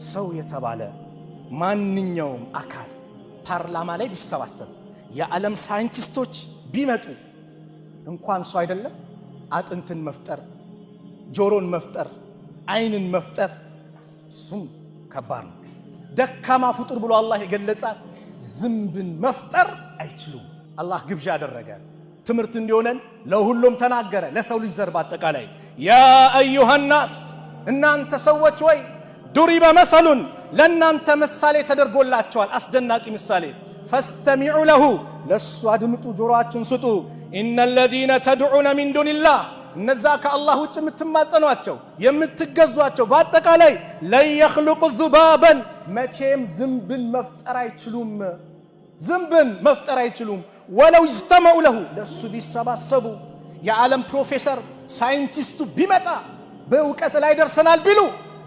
ሰው የተባለ ማንኛውም አካል ፓርላማ ላይ ቢሰባሰብ የዓለም ሳይንቲስቶች ቢመጡ እንኳን ሰው አይደለም አጥንትን መፍጠር፣ ጆሮን መፍጠር፣ አይንን መፍጠር እሱም ከባድ ነው። ደካማ ፍጡር ብሎ አላህ የገለጻት ዝንብን መፍጠር አይችሉም። አላህ ግብዣ አደረገ፣ ትምህርት እንዲሆነን ለሁሉም ተናገረ፣ ለሰው ልጅ ዘር በአጠቃላይ ያ አዩሃ ናስ እናንተ ሰዎች ወይ ዱሪበ መሰሉን ለእናንተ ምሳሌ ተደርጎላቸዋል፣ አስደናቂ ምሳሌ ፈስተሚዑ ለሁ ለሱ አድምጡ፣ ጆሮአችሁን ስጡ። ኢነ ለዚነ ተድዑነ ሚን ዱኒላህ እነዛ ከአላህ ውጭ የምትማጸኗቸው የምትገዟቸው በአጠቃላይ ለን የኽሉቁ ዙባበን መቼም ዝንብን መፍጠር አይችሉም፣ ዝንብን መፍጠር አይችሉም። ወለው እጅተመዑ ለሁ ለሱ ቢሰባሰቡ የዓለም ፕሮፌሰር ሳይንቲስቱ ቢመጣ በእውቀት ላይ ደርሰናል ቢሉ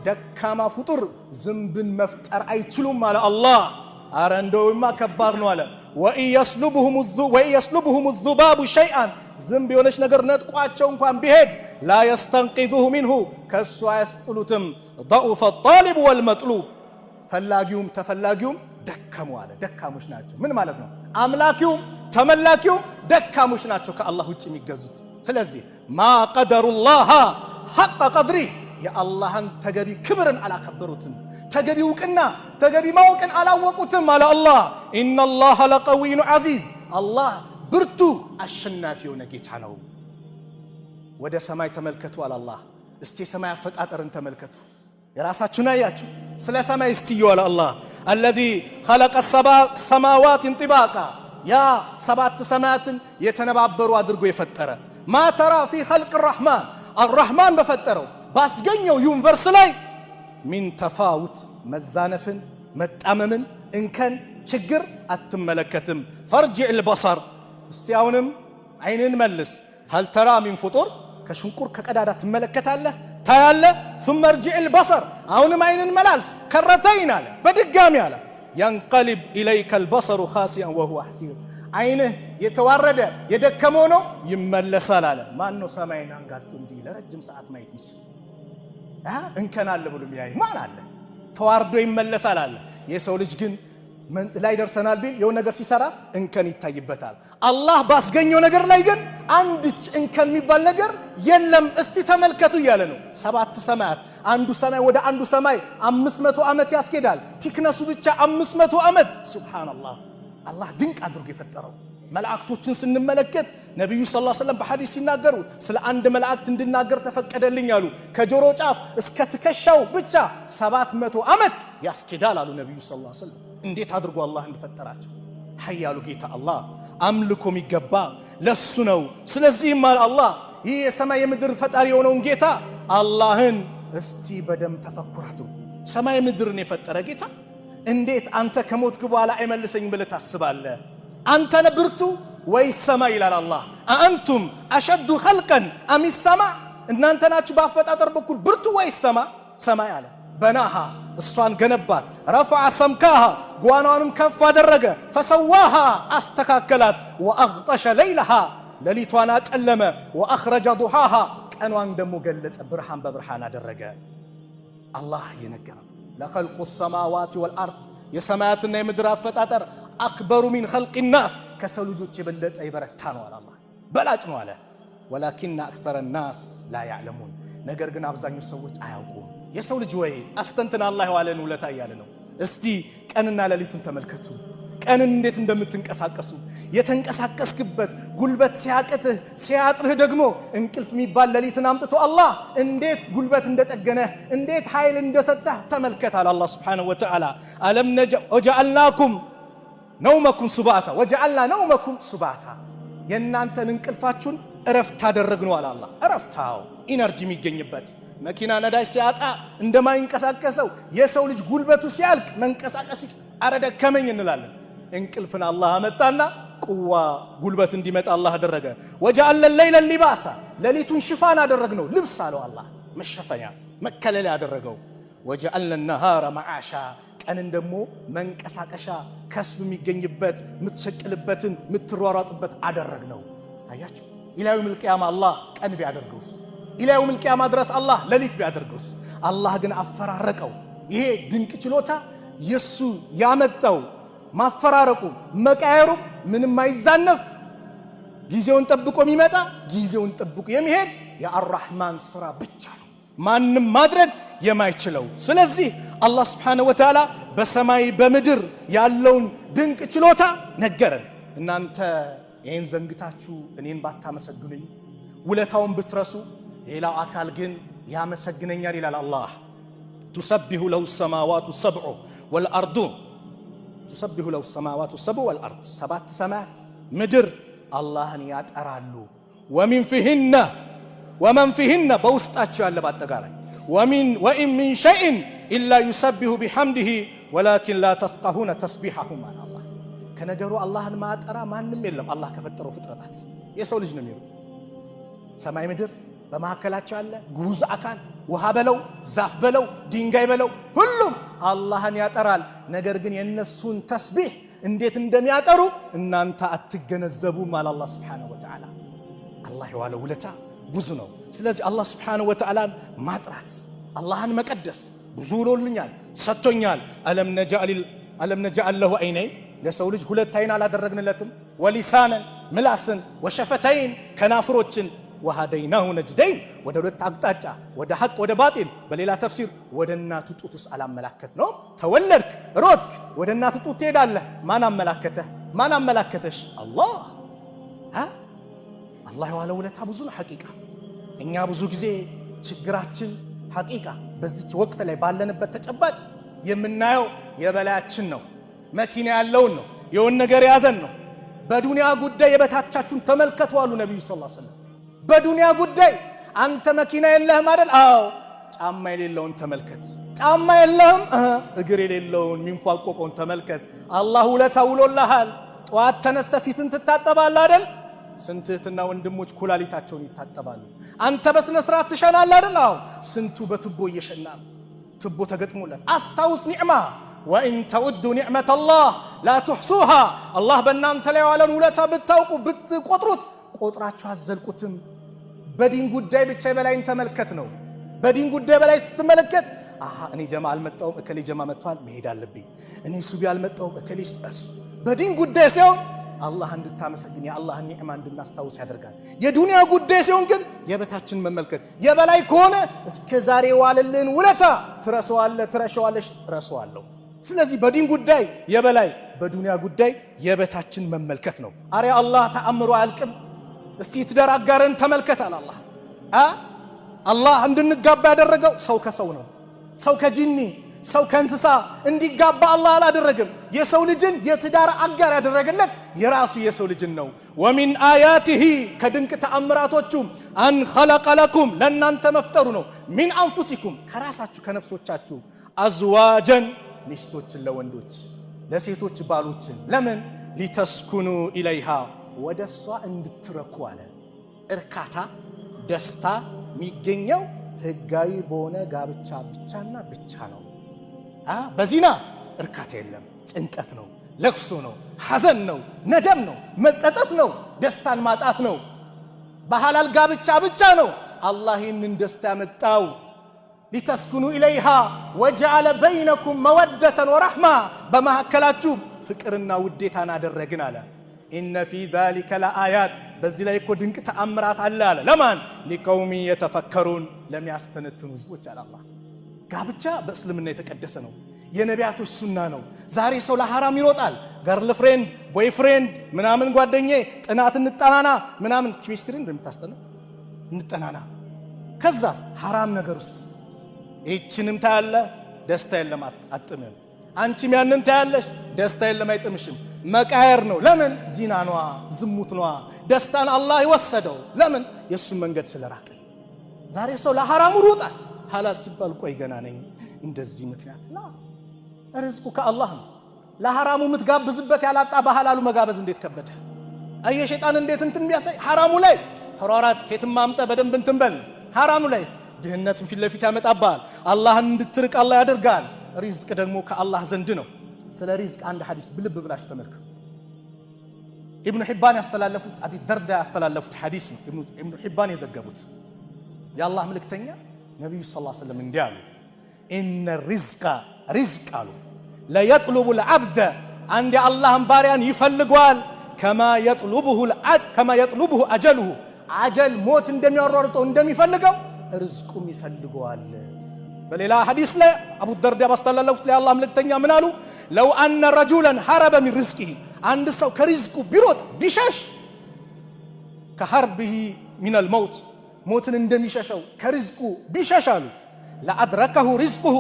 ደካማ ፍጡር ዝንብን መፍጠር አይችሉም አለ አላህ። አረ እንደውማ ከባድ ነው አለ። ወኢየስሉብሁም ዙባቡ ሸይአን ዝንብ የሆነች ነገር ነጥቋቸው እንኳን ቢሄድ ላ የስተንቂዙሁ ሚንሁ ከሱ አያስጥሉትም። ضعف الطالب والمطلوب ፈላጊውም ተፈላጊውም ደከሙ አለ። ደካሞች ናቸው። ምን ማለት ነው? አምላኪውም ተመላኪውም ደካሞች ናቸው ከአላህ ውጭ የሚገዙት። ስለዚህ ማ ቀደሩላህ ሐቀ ቀድሪህ የአላህን ተገቢ ክብርን አላከበሩትም፣ ተገቢ እውቅና ተገቢ ማወቅን አላወቁትም አለ አላህ። ኢነላህ ለቀዊዩን ዐዚዝ አላህ ብርቱ አሸናፊ የሆነ ጌታ ነው። ወደ ሰማይ ተመልከቱ አለ አላህ። እስቲ የሰማይ አፈጣጠርን ተመልከቱ፣ የራሳችሁን አያችሁ። ስለ ሰማይ እስቲ አለ አላህ አለዚ ኸለቀ ሰማዋትን ጥባቃ ያ ሰባት ሰማያትን የተነባበሩ አድርጎ የፈጠረ ማ ተራ ፊ ኸልቅ ረሕማን አርረሕማን በፈጠረው ባስገኘው ዩኒቨርስ ላይ ሚን ተፋውት መዛነፍን መጣመምን እንከን ችግር አትመለከትም። ፈርጅዕ ልበሰር እስቲ አሁንም አይንን መልስ። ሀል ተራ ሚን ፍጡር ከሽንቁር ከቀዳዳ ትመለከታለህ ታያለህ። ثم ارجع البصر አሁንም አይንን መላልስ ከረተይን አለ በድጋሚ አለ ينقلب إليك البصر خاسئا وهو حسير አይንህ የተዋረደ የደከመው ነው ይመለሳል አለ። ማን ነው ሰማይን አንጋጡ እንዲህ ለረጅም ሰዓት ማየት ይችላል? እንከን አለ ብሎ የሚያይ ማን አለ? ተዋርዶ ይመለሳል አለ። የሰው ልጅ ግን ላይ ደርሰናል ቢል የሆነ ነገር ሲሰራ እንከን ይታይበታል። አላህ ባስገኘው ነገር ላይ ግን አንድች እንከን የሚባል ነገር የለም። እስቲ ተመልከቱ እያለ ነው። ሰባት ሰማያት አንዱ ሰማይ ወደ አንዱ ሰማይ 500 ዓመት ያስኬዳል። ቲክነሱ ብቻ 500 ዓመት ሱብሃንአላህ። አላህ ድንቅ አድርጎ የፈጠረው መላእክቶችን ስንመለከት ነብዩ ሰለላሁ ዐለይሂ ወሰለም በሐዲስ ሲናገሩ ስለ አንድ መላእክት እንድናገር ተፈቀደልኝ አሉ። ከጆሮ ጫፍ እስከ ትከሻው ብቻ 700 ዓመት ያስኬዳል አሉ ነብዩ ሰለላሁ ዐለይሂ ወሰለም። እንዴት አድርጎ አላህ እንደፈጠራቸው ኃያሉ ጌታ አላህ አምልኮ የሚገባ ለሱ ነው። ስለዚህም አላህ ይህ የሰማይ የምድር ፈጣሪ የሆነውን ጌታ አላህን እስቲ በደም ተፈኩር አድርጉ። ሰማይ ምድርን የፈጠረ ጌታ እንዴት አንተ ከሞትክ በኋላ አይመልሰኝም ብለህ ታስባለህ? አንተ ነህ ብርቱ ወይስ ሰማይ ይላል አላህ። አአንቱም አሸዱ ኸልቀን አም ሰማዕ እናንተ ናችሁ በአፈጣጠር በኩል ብርቱ ወይስ ሰማይ አለ። በናሃ እሷን ገነባት፣ ረፈዐ ሰምካሃ ጓኗንም ከፍ አደረገ፣ ፈሰዋሃ አስተካከላት፣ ወአግጠሸ ለይለሃ ሌሊቷን አጨለመ፣ ወአኽረጀ ዱሃሃ ቀኗን ደግሞ ገለጸ፣ ብርሃን በብርሃን አደረገ። አላህ የነገረው ለኸልቁ ሰማዋት ወልአርድ የሰማያትና የምድር አፈጣጠር አክበሩ ሚን ኸልቅ ናስ ከሰው ልጆች የበለጠ የበረታ ነው አለ አላህ፣ በላጭ ነው አለ። ወላኪነ አክሰረ ናስ ላ ያዕለሙን ነገር ግን አብዛኞቹ ሰዎች አያውቁም። የሰው ልጅ ወይ አስተንትና አላህ ዋለን ውለታ እያለ ነው። እስቲ ቀንና ሌሊቱን ተመልከቱ። ቀንን እንዴት እንደምትንቀሳቀሱ የተንቀሳቀስክበት ጉልበት ሲያቅትህ ሲያጥርህ ደግሞ እንቅልፍ የሚባል ሌሊትን አምጥቶ አላህ እንዴት ጉልበት እንደጠገነህ እንዴት ኃይል እንደሰጠህ ተመልከታል። አላህ ሱብሓነሁ ወተዓላ አለም ወጀዐልናኩም ነውመኩም ሱባታ ወጀዐልና ነውመኩም ሱባታ የእናንተን እንቅልፋችሁን እረፍት አደረግነው አለ አላህ። እረፍታው ኢነርጂ የሚገኝበት መኪና ነዳጅ ሲያጣ እንደማይንቀሳቀሰው የሰው ልጅ ጉልበቱ ሲያልቅ መንቀሳቀስ አረደከመኝ እንላለን። እንቅልፍን አላህ አመጣና ቁዋ ጉልበት እንዲመጣ አላህ አደረገ። ወጀዐለ ለይለ ሊባሳ ሌሊቱን ሽፋን አደረግነው ልብስ አለው አላህ መሸፈኛ መከለል ያደረገው። ወጀዐለ ነሃረ መዓሻ ቀንን ደግሞ መንቀሳቀሻ ከስብ የሚገኝበት የምትሸቅልበትን የምትሯሯጥበት አደረግነው። አያችሁ ኢላዩ መልቂያማ አላህ ቀን ቢያደርገውስ ኢላዩ መልቂያማ ድረስ አላህ ሌሊት ቢያደርገውስ? አላህ ግን አፈራረቀው። ይሄ ድንቅ ችሎታ የሱ ያመጣው ማፈራረቁ መቃየሩ ምንም አይዛነፍ ጊዜውን ጠብቆ የሚመጣ ጊዜውን ጠብቆ የሚሄድ የአርራህማን ስራ ብቻ ነው ማንም ማድረግ የማይችለው ስለዚህ አላህ Subhanahu Wa Ta'ala በሰማይ በምድር ያለውን ድንቅ ችሎታ ነገረን እናንተ ይሄን ዘንግታችሁ እኔን ባታመሰግኑኝ ውለታውን ብትረሱ ሌላው አካል ግን ያመሰግነኛል ይላል አላህ تسبح له السماوات السبع والأرض تسبح له السماوات السبع والأرض سبات سماوات مدر الله يطرالو ومن فيهن بوسطاچو ያለ ባጠጋራይ وإن من شيء إلا يسبح بحمده ولكن لا تفقهون تسبيحهم على الله ከነገሩ አላህን ማጠራ ማንንም የለም አላህ ከፈጠረው ፍጥረታት የሰው ልጅ ነው የሚለው ሰማይ ምድር በማከላቸው ያለ ጉዝ አካል ውሃ በለው ዛፍ በለው ድንጋይ በለው ሁሉም አላህን ያጠራል ነገር ግን የነሱን ተስቢህ እንዴት እንደሚያጠሩ እናንተ አትገነዘቡም ማለት አላህ Subhanahu Wa Ta'ala አላህ የዋለው ውለታ ብዙ ነው ስለዚህ አላህ Subhanahu Wa Ta'ala ማጥራት አላህን መቀደስ ብዙ ሎልኛል ሰጥቶኛል አለም ነጃል له عينين ለሰው ልጅ ሁለት አይን አላደረግንለትም ወሊሳነን ምላስን ወሸፈተይን ከናፍሮችን وهديناه نجدين ወደ ሁለት አቅጣጫ ወደ ሐቅ ወደ ባጢል በሌላ ተፍሲር ወደ እናቱ ጡትስ አላመላከት ነው ተወለድክ ሮትክ ወደ እናቱ ጡት ትሄዳለህ ማን አመላከተሽ አላህ የዋለው ውለታ ብዙ ነው ሐቂቃ እኛ ብዙ ጊዜ ችግራችን ሐቂቃ በዚህ ወቅት ላይ ባለንበት ተጨባጭ የምናየው የበላያችን ነው መኪና ያለውን ነው የሆነ ነገር ያዘን ነው በዱንያ ጉዳይ የበታቻችሁን ተመልከቱ አሉ ነብዩ ሰለላሁ ዐለይሂ ወሰለም በዱንያ ጉዳይ አንተ መኪና የለህም አይደል አዎ ጫማ የሌለውን ተመልከት ጫማ የለህም እግር የሌለውን ሚንፏቆቆን ተመልከት አላህ ውለታ ውሎልሃል ጧት ተነስተ ፊትን ትታጠባለህ አይደል ስንትህትና ወንድሞች ኩላሊታቸውን ይታጠባሉ አንተ በስነ ስርዓት ትሸናለህ አይደል አዎ ስንቱ በቱቦ እየሸና ቱቦ ተገጥሞለት አስታውስ ኒዕማ وإن تودوا نعمة الله لا تحصوها الله በእናንተ ላይ ያለውን ውለታ ብታውቁ ብትቆጥሩት ቆጥራችሁ አዘልቁትም በዲን ጉዳይ ብቻ በላይን ተመልከት ነው በዲን ጉዳይ በላይ ስትመለከት እኔ ጀማ አልመጣውም እከሌ ጀማ መጥቷል መሄድ አለብኝ እኔ ሱቢ አልመጣውም እከሌ በዲን ጉዳይ ሲሆን አላህ እንድታመሰግን የአላህ ኒዕማ እንድናስታውስ ያደርጋል የዱንያ ጉዳይ ሲሆን ግን የበታችን መመልከት የበላይ ከሆነ እስከ ዛሬ ዋለልን ውለታ ትረሳዋለህ ስለዚህ በዲን ጉዳይ የበላይ በዱንያ ጉዳይ የበታችን መመልከት ነው አሪያ አላህ ተአምሩ አልቅም እስቲ ትዳር አጋርን ተመልከት አላህ አላህ እንድንጋባ ያደረገው ሰው ከሰው ነው ሰው ከጂኒ ሰው ከእንስሳ እንዲጋባ አላህ አላደረገም የሰው ልጅን የትዳር አጋር ያደረገለት የራሱ የሰው ልጅን ነው ወሚን አያቲሂ ከድንቅ ተአምራቶቹ አን خلق لكم ለእናንተ መፍጠሩ ነው ሚን አንፉሲኩም ከራሳችሁ ከነፍሶቻችሁ አዝዋጀን ሚስቶችን ለወንዶች ለሴቶች ባሎችን ለምን ሊተስኩኑ ኢለይሃ ወደሷ እንድትረኩ አለ እርካታ ደስታ የሚገኘው ህጋዊ በሆነ ጋብቻ ብቻና ብቻ ነው በዚና እርካታ የለም ጭንቀት ነው ለቅሶ ነው ሐዘን ነው ነደም ነው መጸጸት ነው ደስታን ማጣት ነው በሐላል ጋብቻ ብቻ ነው አላህ ይህንን ደስታ ያመጣው لتسكنوا إليها وجعل بينكم مودة ورحمة بمهكلاتكو فكرنا وديتنا درجنا على إن في ذلك لآيات بزلا يكون دنك تأمرات على لمن لقوم يتفكرون لم يستنتنوا زوج على الله قابتشا بأسلمنا يتقدسنوا የነቢያቱ ሱና ነው ዛሬ ሰው ለሐራም ይሮጣል ገርል ፍሬንድ ቦይ ፍሬንድ ምናምን ጓደኛዬ ጥናት እንጣናና ምናምን ኬሚስትሪ እንደምታስተነው እንጣናና ከዛስ ሐራም ነገር ውስጥ እቺንም ታያለ ደስታ የለም አጥምም አንቺም ያንን ታያለሽ ደስታ የለም አይጥምሽም መቃየር ነው ለምን ዚና ነው ዝሙት ነው ደስታን አላህ ይወሰደው ለምን የሱ መንገድ ስለራቀ ዛሬ ሰው ለሐራም ይሮጣል ሐላል ሲባል ቆይ ገና ነኝ እንደዚህ ምክንያት ላ ርዝቁ ከአላህ ነው ለሐራሙ ምትጋብዝበት ያላጣ በሐላሉ መጋበዝ እንዴት ከበደ አየ ሸይጣን እንዴት እንትን ቢያሳይ ሐራሙ ላይ ተሯራት ከየትም ማምጣ በደንብ እንትን በል ሐራሙ ላይስ ድህነትን ፊት ለፊት ያመጣባል አላህን እንድትርቅ አላህ ያደርጋል ሪዝቅ ደግሞ ከአላህ ዘንድ ነው ስለ ሪዝቅ አንድ ሐዲስ ብልብ ብላችሁ ተመልከቱ ኢብኑ ሒባን ያስተላለፉት አቢ ደርዳ ያስተላለፉት ሐዲስ ኢብኑ ሒባን የዘገቡት የአላህ መልእክተኛ ነብዩ ሰለላሁ ዐለይሂ ወሰለም እንዲህ አሉ ኢነ ሪዝቀ ሪዝቅ አሉ ለየጥሉቡ ልዓብደ አንድ የአላህን ባሪያን ይፈልገዋል ከማ የጥሉብሁ አጀልሁ አጀል ሞት እንደሚያሯርጠው እንደሚፈልገው ርዝቁም ይፈልገዋል። በሌላ ሐዲስ ላይ አቡ ደርዳ ባስተላለፉት ላይ አላህ መልእክተኛ ምን አሉ? ለው አነ ረጁለን ሐረበ ሚን ሪዝቂሂ አንድ ሰው ከሪዝቁ ቢሮጥ ቢሸሽ ከሐርቢሂ ሚነል መውት ሞትን እንደሚሸሸው ከሪዝቁ ቢሸሽ አሉ ለአድረከሁ ሪዝቁሁ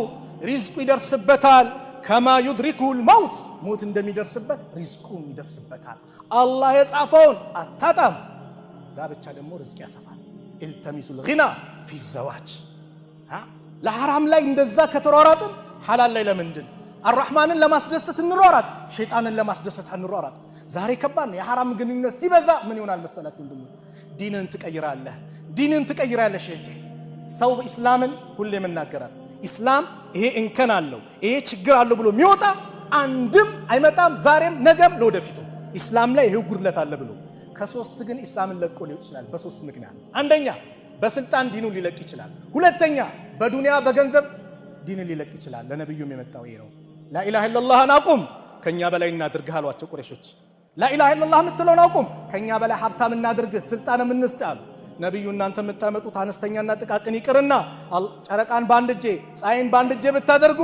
ሪዝቁ ይደርስበታል ከማ ዩድሪኩሁ ልመውት ሞት እንደሚደርስበት ሪዝቁም ይደርስበታል። አላህ የጻፈውን አታጣም። ጋብቻ ደግሞ ርዝቅ ያሰፋል። ኢልተሚሱል ጊና ፊ ዘዋጅ ለሐራም ላይ እንደዛ ከተሯሯጥን ሐላል ላይ ለምንድን አርራህማንን ለማስደሰት እንሯሯጥ፣ ሸይጣንን ለማስደሰት እንሯሯጥ። ዛሬ ከባድ ነው። የሐራም ግንኙነት ሲበዛ ምን ይሆናል መሰላችሁ? ዲንን ትቀይራለህ ሸይጤ። ሰው ኢስላምን ሁሌ መናገራል። ኢስላም ይሄ እንከን አለው ይሄ ችግር አለው ብሎ የሚወጣ አንድም አይመጣም። ዛሬም ነገም ለወደፊቱ ኢስላም ላይ ይሄ ጉድለት አለ ብሎ ከሶስት ግን ኢስላምን ለቆ ሊወጥ ይችላል። በሶስት ምክንያት፣ አንደኛ በስልጣን ዲኑን ሊለቅ ይችላል። ሁለተኛ በዱንያ በገንዘብ ዲንን ሊለቅ ይችላል። ለነብዩም የመጣው ይሄ ነው። ላኢላሃ ኢላላህን አቁም ከኛ በላይ እናድርግህ አሏቸው ቁረይሾች። ላኢላሃ ኢላላህ የምትለውን አቁም ከኛ በላይ ሀብታም እናድርግህ ስልጣንም እንስጥ አሉ። ነብዩ እናንተ የምታመጡት አነስተኛና ጥቃቅን ይቅርና ጨረቃን በአንድ እጄ ፀሐይን በአንድ እጄ ብታደርጉ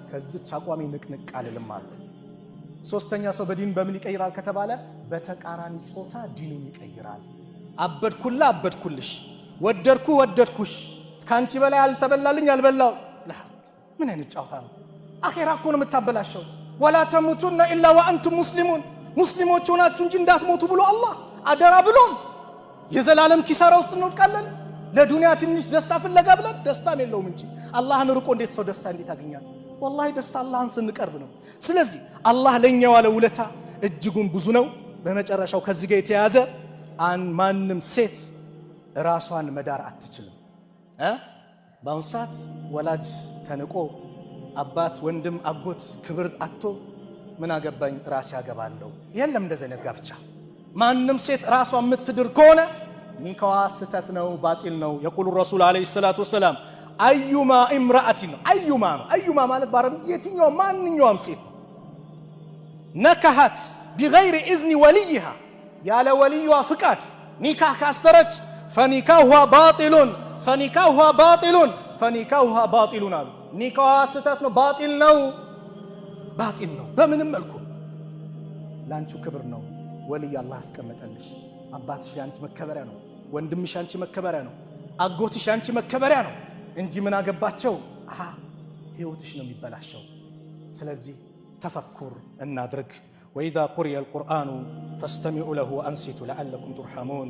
ከዚች አቋሚ ንቅንቅ አልልም አሉ። ሶስተኛ ሰው በዲን በምን ይቀይራል ከተባለ በተቃራኒ ጾታ ዲኑን ይቀይራል። አበድኩላ አበድኩልሽ፣ ወደድኩሽ፣ ካንቺ በላይ አልተበላልኝ አልበላው። ምን አይነት ጫውታ ነው? አኺራ እኮ ነው የምታበላሸው። ወላ ተሙቱና ኢላ ወአንቱም ሙስሊሙን ሙስሊሞች ሆናችሁ እንጂ እንዳትሞቱ ብሎ አላህ አደራ ብሎን የዘላለም ኪሳራ ውስጥ እንወድቃለን። ለዱንያ ትንሽ ደስታ ፍለጋ ብለን ደስታም የለውም እንጂ አላህን ርቆ እንዴት ሰው ደስታ እንዴት ያገኛል? ወላሂ ደስታ አላህን ስንቀርብ ነው። ስለዚህ አላህ ለኛ ያለው ውለታ እጅጉን ብዙ ነው። በመጨረሻው ከዚህ ጋር የተያዘ ማንም ሴት ራሷን መዳር አትችልም። በአሁኑ ሰዓት ወላጅ ተንቆ አባት፣ ወንድም፣ አጎት ክብር አጥቶ ምን አገባኝ ራሴ ያገባለሁ የለም እንደዚህ አይነት ጋብቻ። ማንም ሴት ራሷ የምትድር ከሆነ ኒካዋ ስተት ነው፣ ባጢል ነው። የቁሉ ረሱል አለይሂ ሰላቱ ወሰላም አዩማ ኢምራአቲን ነው። አዩማ ማለት ባረም የትኛው ማንኛውም ሴት ነካሃት ቢገይሪ ኢዝኒ ወልይሃ ያለ ወልዩዋ ፍቃድ ኒካህ ካሰረች ፈኒካሁሃ ባጢሉን አሉ። ኒካዋ ስተት ነው፣ ባጢል ነው። በምንም መልኩ ላንቺው ክብር ነው። ወልይ አላህ አስቀመጠልሽ። አባትሽ ያንቺ መከበሪያ ነው። ወንድምሽ ያንቺ መከበሪያ ነው። አጎትሽ ያንቺ መከበሪያ ነው እንጂ ምን አገባቸው ህይወትሽ ነው የሚበላሸው። ስለዚህ ተፈኩር እናድርግ። ወኢዛ ቁሪየ አልቁርአኑ ፈስተሚዑ ለሁ አንሲቱ ለዓለኩም ቱርሐሙን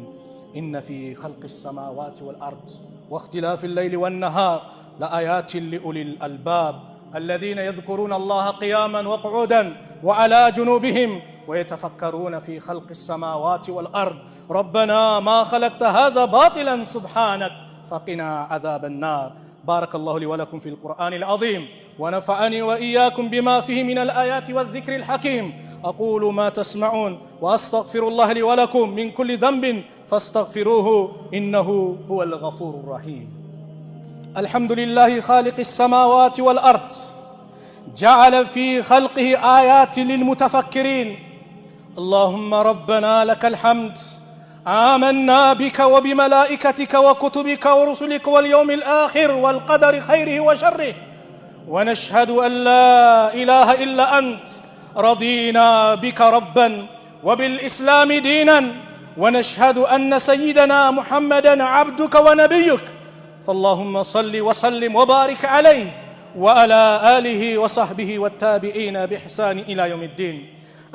ኢነ ፊ ኸልቂ ሰማዋት ወልአርድ ወእኽቲላፊ ሌይሊ ወነሃር ለአያትን ሊኡሊል አልባብ الذين يذكرون الله قياما وقعودا وعلى جنوبهم ويتفكرون في خلق السماوات والأرض ربنا ما خلقت هذا باطلا سبحانك فقنا عذاب النار. بارك الله لي ولكم في القرآن العظيم ونفعني وإياكم بما فيه من الآيات والذكر الحكيم. أقول ما تسمعون وأستغفر الله لي ولكم من كل ذنب فاستغفروه إنه هو الغفور الرحيم. الحمد لله خالق السماوات والأرض جعل في خلقه آيات للمتفكرين. اللهم ربنا لك الحمد آمنا بك وبملائكتك وكتبك ورسلك واليوم الآخر والقدر خيره وشره ونشهد أن لا إله إلا أنت رضينا بك ربا وبالإسلام دينا ونشهد أن سيدنا محمدا عبدك ونبيك فاللهم صل وسلم وبارك عليه وعلى آله وصحبه والتابعين بإحسان إلى يوم الدين.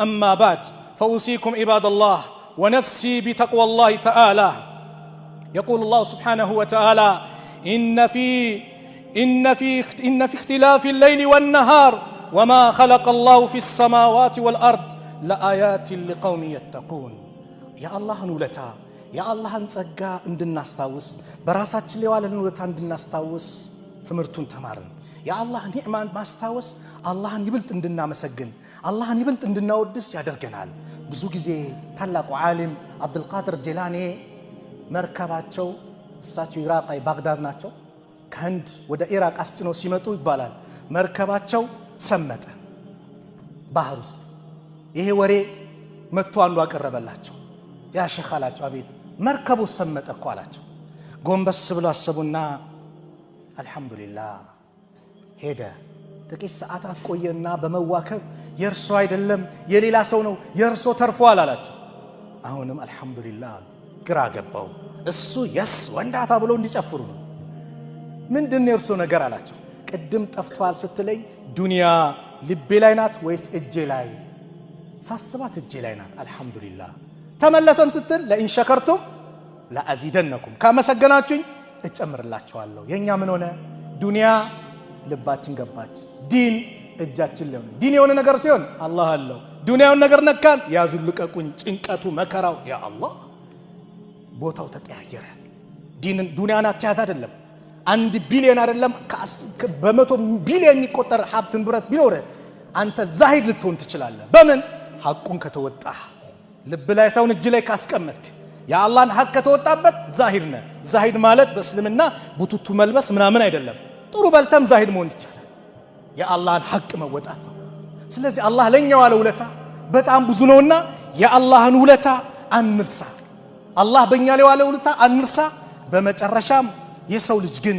أما بعد فأوصيكم عباد الله ونفسي بتقوى الله تعالى. يقول الله سبحانه وتعالى إن في اختلاف الليل والنهار وما خلق الله في السماوات والأرض لآيات لقوم يتقون. يا الله نولتا የአላህን ጸጋ እንድናስታውስ በራሳችን ላይ ያለንን ውለታ እንድናስታውስ ትምህርቱን ተማርን። የአላህ ኒዕማን ማስታወስ አላህን ይበልጥ እንድናመሰግን አላህን ይበልጥ እንድናወድስ ያደርገናል። ብዙ ጊዜ ታላቁ ዓሊም አብዱልቃድር ጀላኒ መርከባቸው እሳቸው ኢራቅ ባግዳድ ናቸው። ከህንድ ወደ ኢራቅ አስጭነው ሲመጡ ይባላል መርከባቸው ሰመጠ ባህር ውስጥ። ይሄ ወሬ መጥቶ አንዱ አቀረበላቸው። ያ ሼኽ አላቸው አቤት መርከቡ ሰመጠ እኮ አላቸው። ጎንበስ ብሎ አሰቡና አልহামዱሊላህ ሄደ። ጥቂት ሰዓታት ቆየና በመዋከብ የርሶ አይደለም የሌላ ሰው ነው የርሶ ተርፏል አላቸው። አሁንም አልহামዱሊላህ ግራ ገባው። እሱ የስ ወንዳታ ብሎ እንዲጨፍሩ ነው። ምንድነው የርሶ ነገር አላቸው። ቅድም ጠፍቷል ስትለኝ ዱንያ ልቤ ላይ ናት ወይስ እጄ ላይ? ሳስባት እጄ ላይ ናት አልহামዱሊላህ። ተመለሰም ስትል ለኢን ሸከርቱም ለአዚደነኩም ካመሰገናችሁኝ እጨምርላችኋለሁ። የኛ ምን ሆነ? ዱንያ ልባችን ገባች፣ ዲን እጃችን ላይ ነው። ዲን የሆነ ነገር ሲሆን አላህ አለው። ዱንያውን ነገር ነካን ያዙን ልቀቁኝ፣ ጭንቀቱ መከራው ያ አላህ ቦታው ተቀያየረ። ዱንያን አትያዝ አይደለም 1 ቢሊዮን አይደለም በመቶ ቢሊዮን የሚቆጠር ሀብት ንብረት ቢኖር አንተ ዛሂድ ልትሆን ትችላለህ። በምን ሐቁን ከተወጣህ ልብ ላይ ሰውን እጅ ላይ ካስቀመጥክ የአላህን ሐቅ ከተወጣበት ዛሂድ ነህ። ዛሂድ ማለት በእስልምና ቡቱቱ መልበስ ምናምን አይደለም። ጥሩ በልተም ዛሂድ መሆን ይቻላል። የአላህን ሐቅ መወጣት ነው። ስለዚህ አላህ ለኛ ዋለ ውለታ በጣም ብዙ ነውና የአላህን ውለታ አንርሳ። አላህ በእኛ ላይ ዋለ ውለታ አንርሳ። በመጨረሻም የሰው ልጅ ግን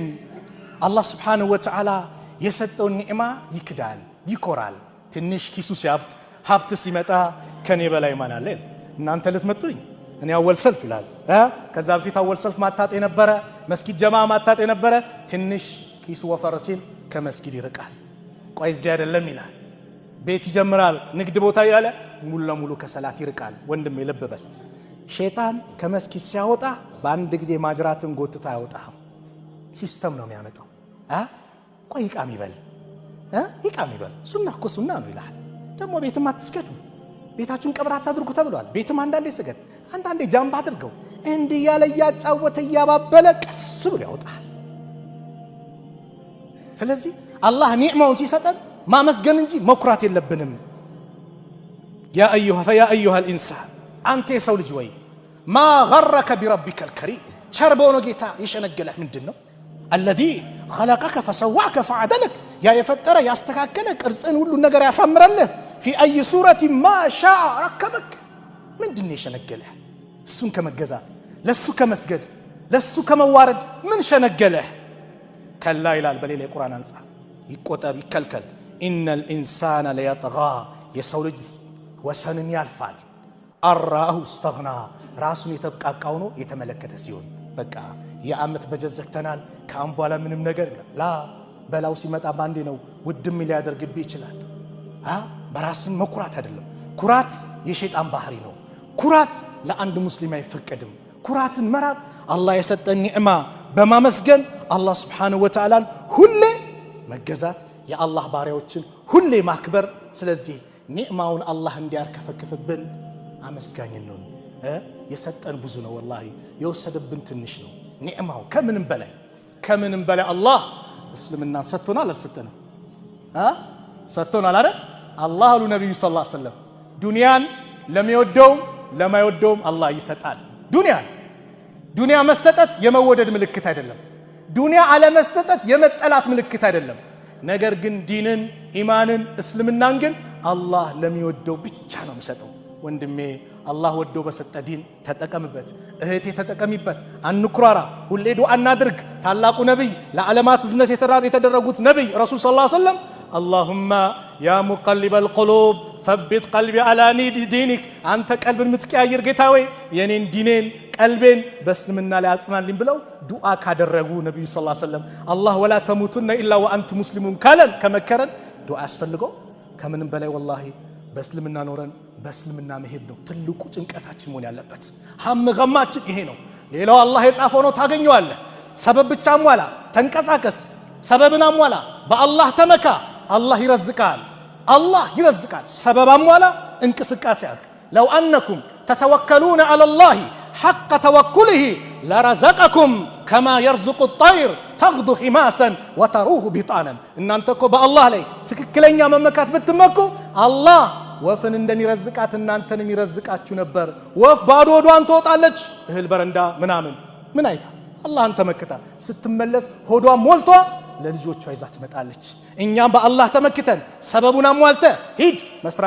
አላህ Subhanahu Wa Ta'ala የሰጠውን ኒዕማ ይክዳል፣ ይኮራል። ትንሽ ኪሱ ሲያብጥ ሀብት ሲመጣ ከኔ በላይ ማን አለ? እናንተ ልትመጡኝ እኔ አወል ሰልፍ ይላል። ከዛ በፊት አወል ሰልፍ ማታጥ የነበረ መስጊድ ጀማ ማታጥ የነበረ ትንሽ ኪሱ ወፈር ሲል ከመስጊድ ይርቃል። ቆይ እዚህ አይደለም ይላል። ቤት ይጀምራል፣ ንግድ ቦታ ያለ ሙሉ ለሙሉ ከሰላት ይርቃል። ወንድም ይለበበል። ሸይጣን ከመስጊድ ሲያወጣ በአንድ ጊዜ ማጅራትን ጎትታ ያወጣው ሲስተም ነው የሚያመጣው። ቆይ ይቃም ይበል ይቃም ይበል ሱና እኮ ሱና ነው ይላል። ደግሞ ቤትም አትስገዱ፣ ቤታችሁን ቀብር አታድርጉ ተብሏል። ቤትም አንዳንዴ ስገድ፣ አንዳንዴ ጃምባ አድርገው እንዲህ ያለ ያጫወተ ያባበለ ቀስ ብሎ ያወጣል። ስለዚህ አላህ ኒዕማውን ሲሰጠን ማመስገን እንጂ መኩራት የለብንም። ያ አዩሃ الانسان አንተ የሰው ልጅ ወይ ማ غرك بربك الكريم ቸር በሆነው ጌታ የሸነገለህ ምንድነው? الذي خلقك فسواك فعدلك ያ የፈጠረ ያስተካከለ ቅርጽን ሁሉ ነገር ያሳምራልህ في اي صوره ما شاء ركبك ምንድነው የሸነገለህ? እሱን ከመገዛት ለሱ ከመስገድ ለሱ ከመዋረድ ምን ሸነገለህ? ከላ ይላል በሌላ የቁርአን አንጻር ይቆጠብ ይከልከል። ان الانسان ليطغى የሰው ልጅ ወሰንን ያልፋል። አራሁ استغና ራሱን የተብቃቃው ነው የተመለከተ ሲሆን በቃ የአመት በጀት ዘግተናል ከአሁን በኋላ ምንም ነገር ላ በላው ሲመጣ ባንዴ ነው ውድም ሊያደርግብህ ይችላል። በራስን መኩራት አይደለም። ኩራት የሸይጣን ባህሪ ነው። ኩራት ለአንድ ሙስሊም አይፈቀድም። ኩራትን መራቅ አላህ የሰጠን ኒዕማ በማመስገን አላህ Subhanahu Wa Ta'ala ሁሌ መገዛት የአላህ ባሪያዎችን ሁሌ ማክበር። ስለዚህ ኒዕማውን አላህ እንዲያርከፈክፍብን አመስጋኝ ነው። የሰጠን ብዙ ነው ወላሂ የወሰደብን ትንሽ ነው። ኒዕማው ከምንም በላይ አላህ እስልምና ሰጥቶናል አልሰጠንም? ሰጥቶናል አይደል? አላህ አሉ ነብዩ ሰለላሁ ዐለይሂ ወሰለም ዱንያን ለሚወደው ለማይወደውም አላህ ይሰጣል። ዱንያ መሰጠት የመወደድ ምልክት አይደለም። ዱንያ አለመሰጠት የመጠላት ምልክት አይደለም። ነገር ግን ዲንን ኢማንን እስልምናን ግን አላህ ለሚወደው ብቻ ነው የሚሰጠው። ወንድሜ አላህ ወዶ በሰጠ ዲን ተጠቀምበት፣ እህቴ ተጠቀሚበት። አንኩራራ፣ ሁሌ ዱዓ እናድርግ። ታላቁ ነብይ ለዓለማት እዝነት የተደረጉት ነብይ ረሱል ሰለላሁ ዐለይሂ ወሰለም اللهم يا مقلب القلوب ثبت قلبي على دينك አንተ ቀልብን ምትቀያየር ጌታ ወይ የኔን ዲኔን ቀልቤን በእስልምና ላይ አጽናልኝ ብለው ዱዓ ካደረጉ ነብዩ ሰለላሁ ዐለይሂ ወሰለም አላህ ወላ ተሙቱነ ኢላ ወአንቱም ሙስሊሙን ካለን ከመከረን ዱዓ ያስፈልገው። ከምንም በላይ ወላሂ በእስልምና ኖረን በእስልምና መሄድ ነው ትልቁ ጭንቀታችን መሆን ያለበት። ሀም ገማችን ይሄ ነው። ሌላው አላህ የጻፈው ነው ታገኘዋለህ። ሰበብ ብቻ አሟላ፣ ተንቀሳቀስ፣ ሰበብን አሟላ፣ በአላህ ተመካ፣ አላህ ይረዝቃል። ሰበብ አሟላ፣ እንቅስቃሴ አድርግ። ለው አነኩም ተተወከሉነ ዐለ ላህ ሐቀ ተወኩልህ ለረዘቀኩም ከማ የርዝቁ ጠይር ተግዱ ሒማሰን ወተሩሁ ቢጣነን። እናንተ እኮ በአላህ ላይ ትክክለኛ መመካት ብትመኩ አላህ ወፍን እንደሚረዝቃት እናንተንም ይረዝቃችሁ ነበር። ወፍ ባዶ ሆዷን ትወጣለች እህል በረንዳ ምናምን ምን አይታ አላህን ተመክታ ስትመለስ ሆዷ ሞልቷ ለልጆቿ ይዛ ትመጣለች። እኛም በአላህ ተመክተን ሰበቡን አሟልተ ሂድ መስራ